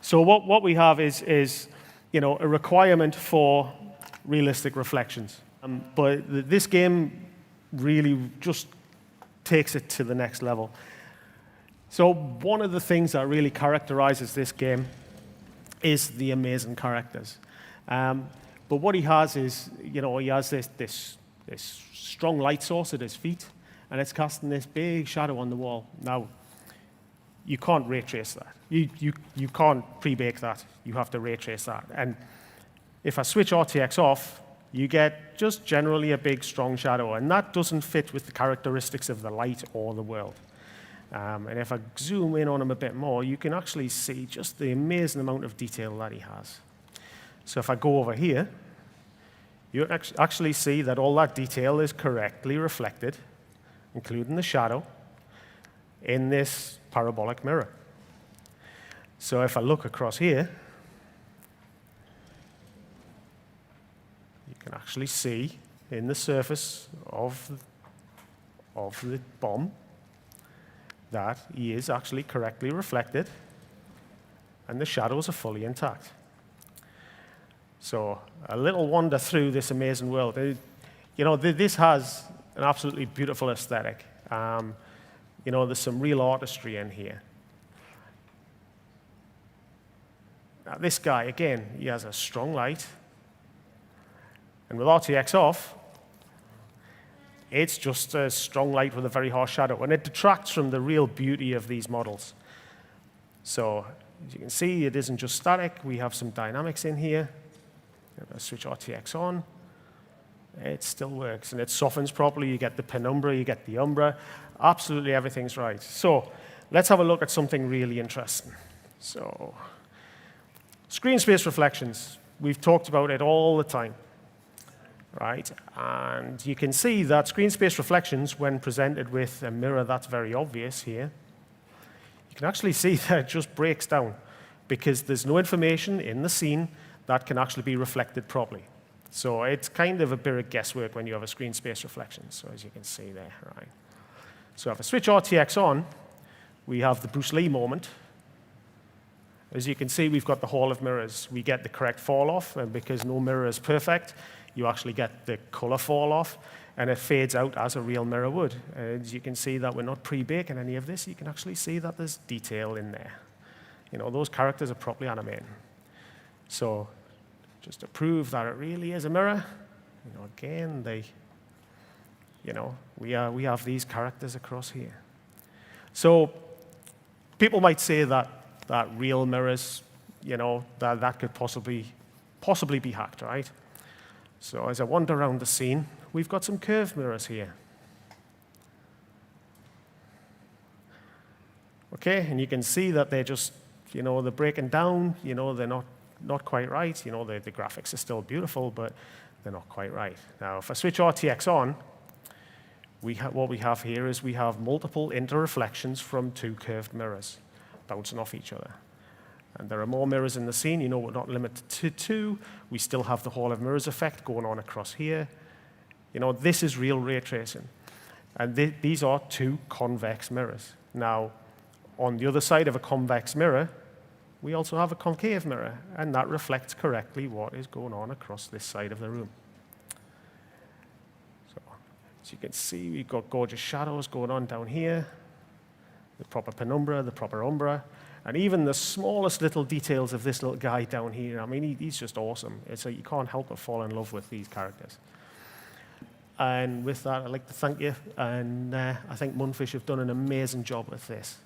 So what we have is a requirement for realistic reflections. But this game really just takes it to the next level. So one of the things that really characterizes this game is the amazing characters. But what he has is, he has this strong light source at his feet, and it's casting this big shadow on the wall. Now, you can't ray trace that. You can't pre-bake that. You have to ray trace that. And if I switch RTX off, you get just generally a big, strong shadow, and that doesn't fit with the characteristics of the light or the world. And if I zoom in on him a bit more, you can actually see just the amazing amount of detail that he has. So if I go over here, you actually see that all that detail is correctly reflected, including the shadow, in this parabolic mirror. So if I look across here, you can actually see in the surface of the bomb that he is actually correctly reflected, and the shadows are fully intact. So a little wander through this amazing world. This has an absolutely beautiful aesthetic. There's some real artistry in here. Now, this guy, again, he has a strong light. And with RTX off, it's just a strong light with a very harsh shadow. And it detracts from the real beauty of these models. So as you can see, it isn't just static. We have some dynamics in here. If I switch RTX on, it still works. And it softens properly. You get the penumbra, you get the umbra. Absolutely everything's right. So let's have a look at something really interesting. So screen space reflections. We've talked about it all the time, right? And you can see that screen space reflections, when presented with a mirror that's very obvious here, you can actually see that it just breaks down because there's no information in the scene that can actually be reflected properly. So it's kind of a bit of guesswork when you have a screen space reflection, so as you can see there, right? So if I switch RTX on, we have the Bruce Lee moment. As you can see, we've got the Hall of Mirrors. We get the correct fall off, and because no mirror is perfect, you actually get the color fall off, and it fades out as a real mirror would. As you can see that we're not pre-baking any of this, you can actually see that there's detail in there. Those characters are properly animated. So just to prove that it really is a mirror, again, we have these characters across here. So people might say that real mirrors, that could possibly be hacked, right? So as I wander around the scene, we've got some curved mirrors here. Okay, and you can see that they're just, they're breaking down, they're not quite right. The graphics are still beautiful, but they're not quite right. Now, if I switch RTX on, what we have here is we have multiple interreflections from two curved mirrors bouncing off each other. And there are more mirrors in the scene. We're not limited to two. We still have the Hall of Mirrors effect going on across here. This is real ray tracing. And these are two convex mirrors. Now, on the other side of a convex mirror, we also have a concave mirror, and that reflects correctly what is going on across this side of the room. So, as you can see, we've got gorgeous shadows going on down here, the proper penumbra, the proper umbra, and even the smallest little details of this little guy down here. I mean, he's just awesome. You can't help but fall in love with these characters. And with that, I'd like to thank you, and I think Munfish have done an amazing job with this.